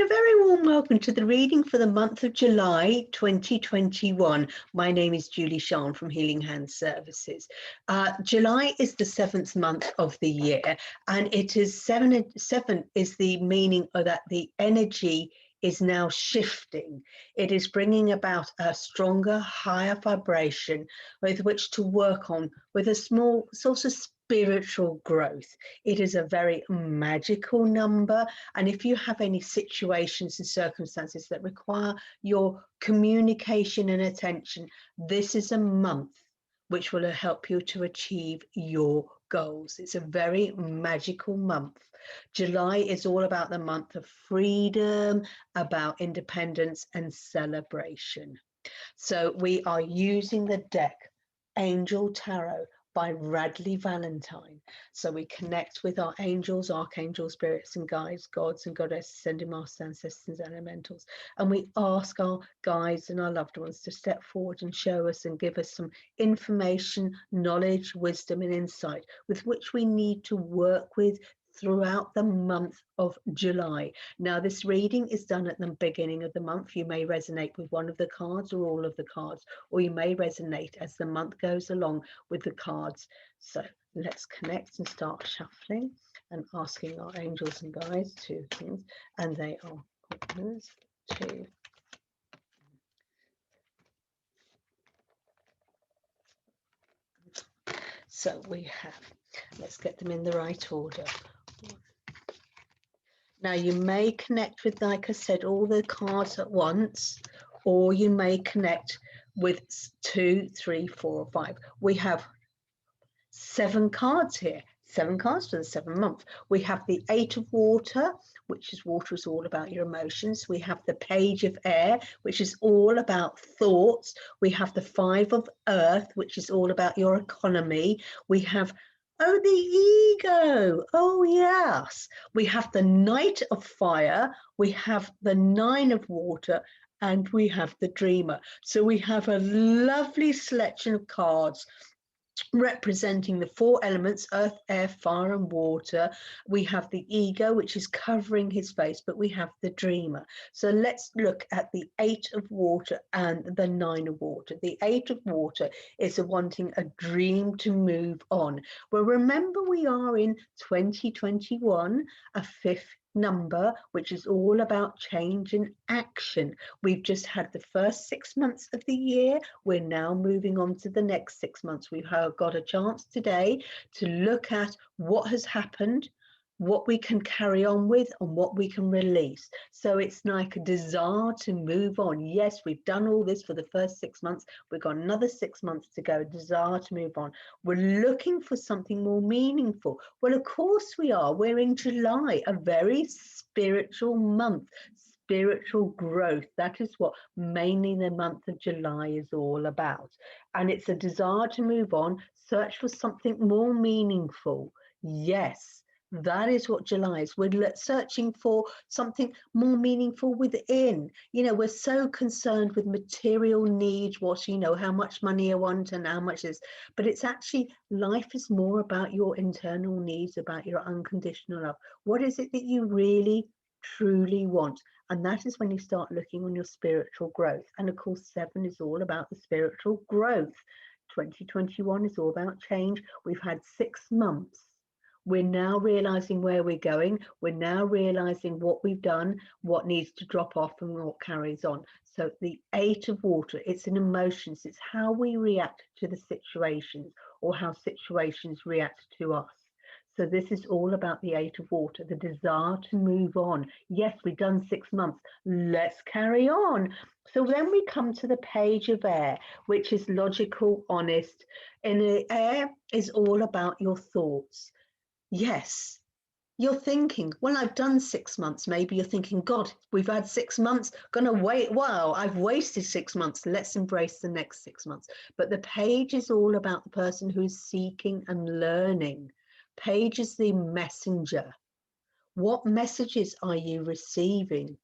a very warm welcome to the reading for the month of July 2021. My name is Julie-Sian from Healing Hand Services. July is the 7th month of the year, and it is seven is the meaning of that the energy is now shifting. It is bringing about a stronger, higher vibration with which to work on with a small sort of spiritual growth. It is a very magical number, and if you have any situations and circumstances that require your communication and attention, this is a month which will help you to achieve your goals. It's a very magical month. July is all about the month of freedom, about independence and celebration. So we are using the deck Angel Tarot by Radleigh Valentine. So we connect with our angels, archangels, spirits and guides, gods and goddesses, ascended masters, ancestors and elementals. And we ask our guides and our loved ones to step forward and show us and give us some information, knowledge, wisdom and insight with which we need to work with throughout the month of July. Now, this reading is done at the beginning of the month. You may resonate with one of the cards or all of the cards, or you may resonate as the month goes along with the cards. So let's connect and start shuffling and asking our angels and guides two things, and they are partners, two. So we have, let's get them in the right order. Now you may connect with, like I said, all the cards at once, or you may connect with 2, 3, 4, or 5. We have 7 cards here, 7 cards for the 7th month. We have the 8 of water, which is water is all about your emotions. We have the page of air, which is all about thoughts. We have the 5 of earth, which is all about your economy. We have the ego. Oh, yes. We have the Knight of Fire. We have the 9 of Water. And we have the Dreamer. So we have a lovely selection of cards representing the 4 elements, earth, air, fire and water. We have the ego, which is covering his face, but we have the dreamer. So let's look at the 8 of water and the 9 of water. The 8 of water is wanting a dream to move on. Well, remember we are in 2021, a 5th number, which is all about change and action. We've just had the first 6 months of the year. We're now moving on to the next 6 months. We've got a chance today to look at what has happened, what we can carry on with and what we can release. So it's like a desire to move on. Yes, we've done all this for the first 6 months. We've got another 6 months to go, desire to move on. We're looking for something more meaningful. Well, of course we are. We're in July, a very spiritual month. Spiritual growth. That is what mainly the month of July is all about. And it's a desire to move on, search for something more meaningful. Yes. That is what July is. We're searching for something more meaningful within. You know, we're so concerned with material needs, what, you know, how much money I want and how much is, but it's actually, life is more about your internal needs, about your unconditional love. What is it that you really, truly want? And that is when you start looking on your spiritual growth. And of course, 7 is all about the spiritual growth. 2021 is all about change. We've had 6 months. We're now realizing where we're going. We're now realizing what we've done, what needs to drop off and what carries on. So the 8 of water, it's an emotions. It's how we react to the situations or how situations react to us. So this is all about the 8 of water, the desire to move on. Yes, we've done 6 months. Let's carry on. So then we come to the page of air, which is logical, honest. And the air is all about your thoughts. Yes, you're thinking, well, I've done 6 months. Maybe you're thinking, God, we've had 6 months, gonna wait. Wow, I've wasted 6 months. Let's embrace the next 6 months. But the page is all about the person who's seeking and learning. Page is the messenger. What messages are you receiving?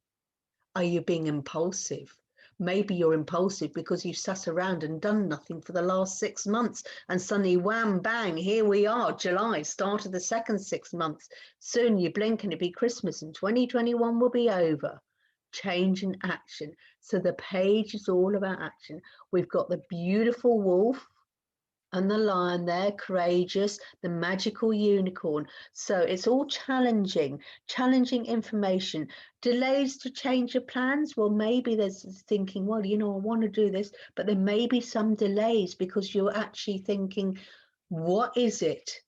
Are you being impulsive? Maybe you're impulsive because you've sat around and done nothing for the last 6 months, and suddenly wham bang, here we are, July, start of the second 6 months. Soon you blink and it'll be Christmas and 2021 will be over. change in action. So the page is all about action. We've got the beautiful wolf and the lion there, courageous, the magical unicorn. So it's all challenging information. Delays to change your plans. Well, maybe there's thinking, well, I want to do this, but there may be some delays because you're actually thinking, what is it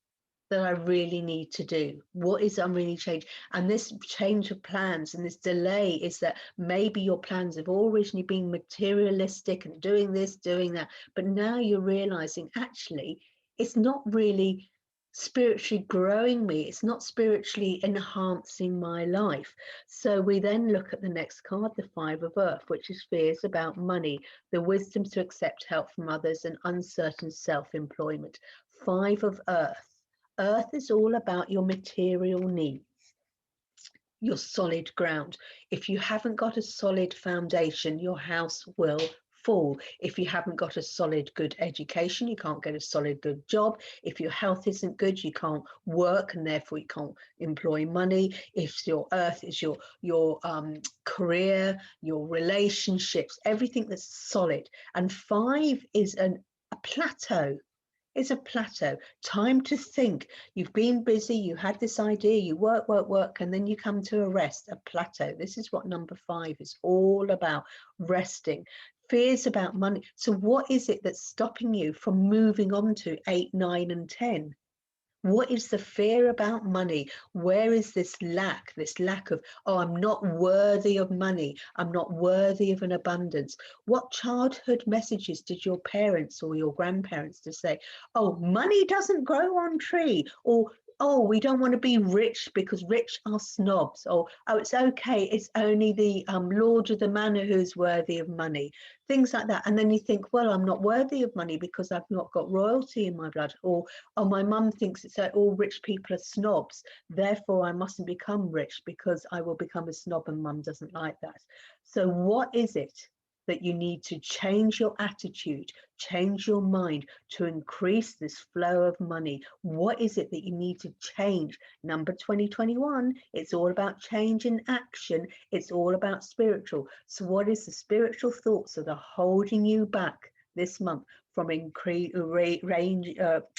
that I really need to do? What is I'm really changing? And this change of plans and this delay is that maybe your plans have originally been materialistic and doing this, doing that, but now you're realizing actually it's not really spiritually growing me. It's not spiritually enhancing my life. So we then look at the next card, the Five of Earth, which is fears about money, the wisdom to accept help from others, and uncertain self-employment. Five of Earth. Earth is all about your material needs, your solid ground. If you haven't got a solid foundation, your house will fall. If you haven't got a solid, good education, you can't get a solid, good job. If your health isn't good, you can't work and therefore you can't employ money. If your earth is your career, your relationships, everything that's solid. And five is a plateau. It's a plateau, time to think. You've been busy, you had this idea, you work, and then you come to a rest, a plateau. This is what number five is all about, resting. Fears about money. So what is it that's stopping you from moving on to 8, 9, and 10? What is the fear about money? Where is this lack of, oh, I'm not worthy of money. I'm not worthy of an abundance. What childhood messages did your parents or your grandparents to say, oh, money doesn't grow on tree, or oh, we don't want to be rich because rich are snobs, or oh, it's okay, it's only the lord of the manor who's worthy of money, things like that. And then you think, well, I'm not worthy of money because I've not got royalty in my blood, or oh, my mum thinks it's like all rich people are snobs, therefore I mustn't become rich because I will become a snob and mum doesn't like that. So what is it that you need to change your attitude, change your mind to increase this flow of money? What is it that you need to change? Number 2021, it's all about change in action. It's all about spiritual. So what is the spiritual thoughts that are holding you back this month from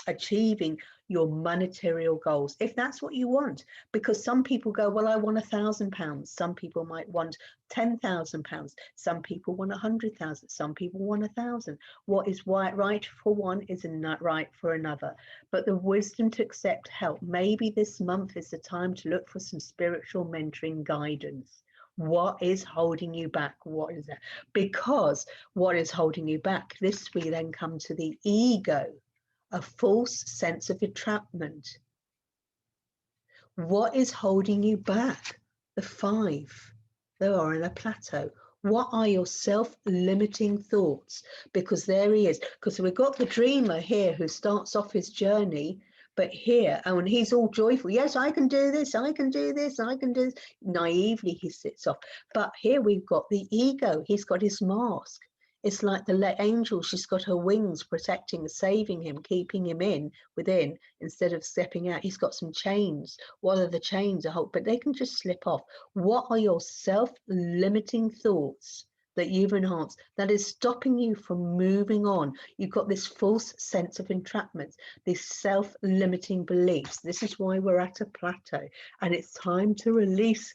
achieving your monetary goals, if that's what you want? Because some people go, well, I want £1,000. Some people might want £10,000. Some people want 100,000. Some people want 1,000. What is right for one is not right for another. But the wisdom to accept help. Maybe this month is the time to look for some spiritual mentoring guidance. What is holding you back? What is that? Because what is holding you back? This we then come to the ego, a false sense of entrapment. What is holding you back? The five. They are in a plateau. What are your self-limiting thoughts? Because there he is. Because we've got the dreamer here who starts off his journey, but here, and he's all joyful. Yes, I can do this, I can do this, I can do this. Naively, he sits off. But here we've got the ego. He's got his mask. It's like the angel. She's got her wings protecting, saving him, keeping him within, instead of stepping out. He's got some chains. What are the chains? But they can just slip off. What are your self-limiting thoughts that you've enhanced that is stopping you from moving on? You've got this false sense of entrapment, these self-limiting beliefs. This is why we're at a plateau, and it's time to release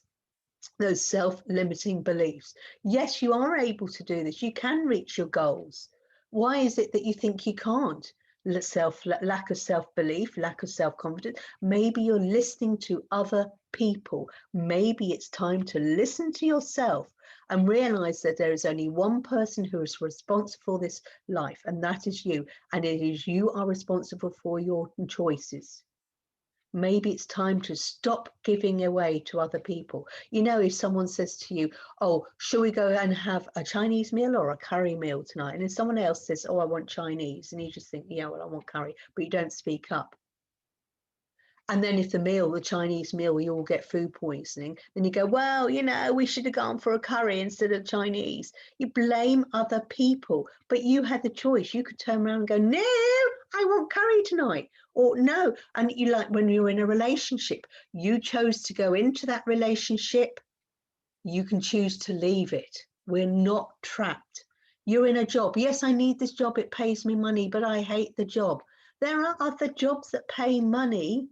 those self-limiting beliefs. Yes, you are able to do this. You can reach your goals. Why is it that you think you can't? Lack of self-belief, lack of self-confidence. Maybe you're listening to other people. Maybe it's time to listen to yourself and realize that there is only one person who is responsible for this life, and that is you. And it is you are responsible for your choices. Maybe it's time to stop giving away to other people. You know, if someone says to you, oh, shall we go and have a Chinese meal or a curry meal tonight? And if someone else says, oh, I want Chinese, and you just think, yeah, well, I want curry, but you don't speak up. And then if the Chinese meal, you all get food poisoning, then you go, well, you know, we should have gone for a curry instead of Chinese. You blame other people, but you had the choice. You could turn around and go, no, I want curry tonight, or no. And you, like when you're in a relationship, you chose to go into that relationship You can choose to leave it. We're not trapped. You're in a job. Yes, I need this job. It pays me money, but I hate the job. There are other jobs that pay money.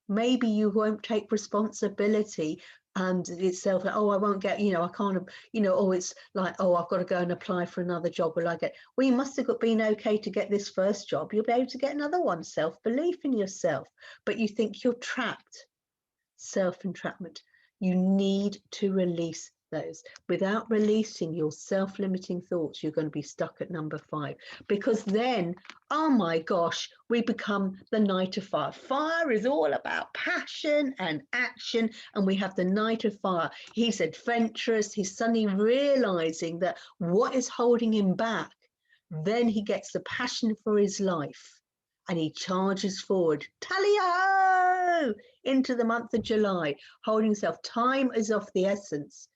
Maybe you won't take responsibility and itself, oh, I won't get, I can't, oh, it's like, oh, I've got to go and apply for another job. Will I get, well, you must have been okay to get this first job. You'll be able to get another one. Self-belief in yourself, but you think you're trapped. Self-entrapment. You need to release those. Without releasing your self-limiting thoughts, you're going to be stuck at number 5, because then, oh my gosh, we become the Knight of Fire. Fire is all about passion and action, and we have the Knight of Fire. He's adventurous. He's suddenly realizing that what is holding him back, then he gets the passion for his life and he charges forward. Tally-ho! Into the month of July, holding himself. Time is of the essence.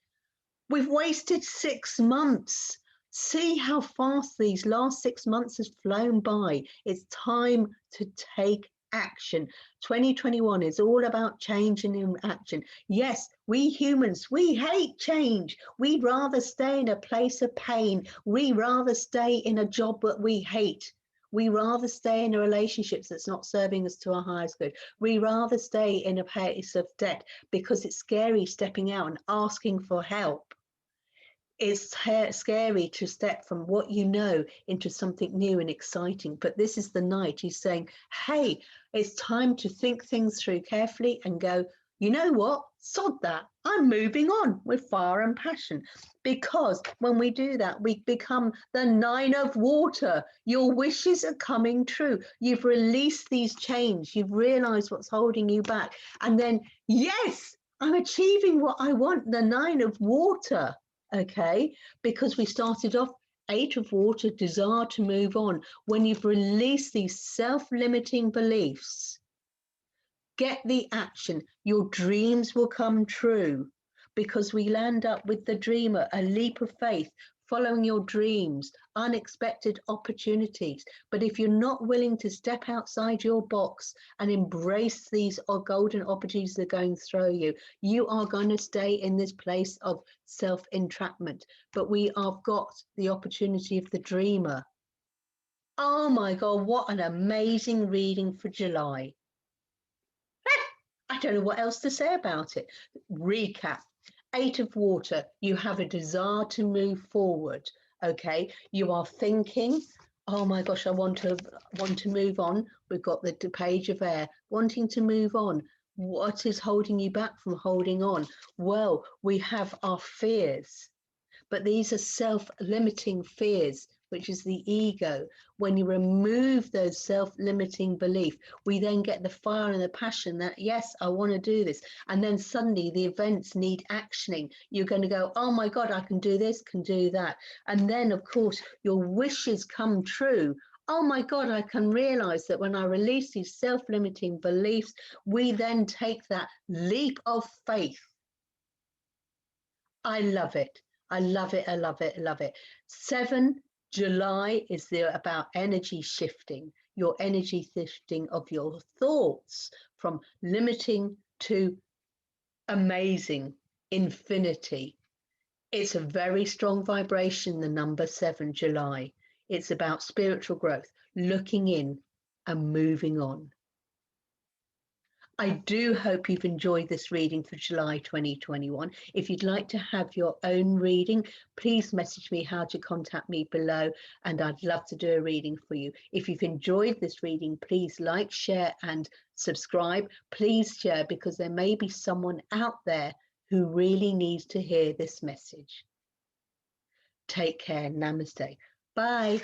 We've wasted 6 months. See how fast these last 6 months has flown by. It's time to take action. 2021 is all about change and in action. Yes, we humans, we hate change. We'd rather stay in a place of pain. We'd rather stay in a job that we hate. We rather stay in a relationship that's not serving us to our highest good. We rather stay in a place of debt because it's scary stepping out and asking for help. It's scary to step from what you know into something new and exciting. But this is the Knight. He's saying, hey, it's time to think things through carefully and go, you know what? Sod that. I'm moving on with fire and passion. Because when we do that, we become the 9 of water. Your wishes are coming true. You've released these chains. You've realized what's holding you back. And then, yes, I'm achieving what I want, the 9 of water. Okay, because we started off 8 of water, desire to move on. When you've released these self-limiting beliefs, get the action. Your dreams will come true, because we land up with the dreamer, a leap of faith, following your dreams, unexpected opportunities. But if you're not willing to step outside your box and embrace these golden opportunities that are going to throw you, you are going to stay in this place of self-entrapment. But we have got the opportunity of the dreamer. Oh my God, what an amazing reading for July. I don't know what else to say about it. Recap. 8 of water, you have a desire to move forward. Okay, you are thinking, oh my gosh, I want to move on. We've got the page of air, wanting to move on. What is holding you back from holding on? Well, we have our fears, but these are self-limiting fears, which is the ego. When you remove those self-limiting beliefs, we then get the fire and the passion that, yes, I want to do this. And then suddenly the events need actioning. You're going to go, oh my God, I can do this, can do that. And then, of course, your wishes come true. Oh my God, I can realize that when I release these self-limiting beliefs, we then take that leap of faith. I love it. I love it. I love it. I love it. 7 July is about energy shifting, your energy shifting of your thoughts from limiting to amazing, infinity. It's a very strong vibration, the number 7 July. It's about spiritual growth, looking in and moving on. I do hope you've enjoyed this reading for July 2021. If you'd like to have your own reading, please message me how to contact me below, and I'd love to do a reading for you. If you've enjoyed this reading, please like, share and subscribe. Please share, because there may be someone out there who really needs to hear this message. Take care. Namaste. Bye.